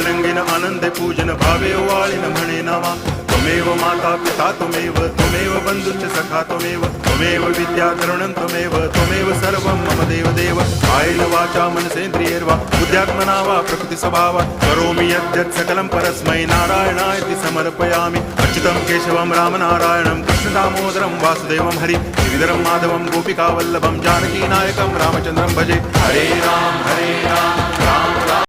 रंगीन आनंदे पूजन भावे वाळीन म्हणे नावा त्वमेव माता पिता त्वमेव बंधुश्च सखा त्वमेव विद्या तरुणं त्वमेव सर्वं मम देव कायेन वाचा मनसेन्द्रियैर्वा बुद्ध्यात्मना वा प्रकृति स्वभावात् करोमि यद्यत् सकलं परस्मै नारायणायति समर्पयामि अच्युतं केशवं रामनारायणं कृष्णदामोदरं वासुदेवं हरि गिरिधरं माधवं गोपिकावल्लभं जानकीनायकं रामचन्द्रं भजे हरे राम राम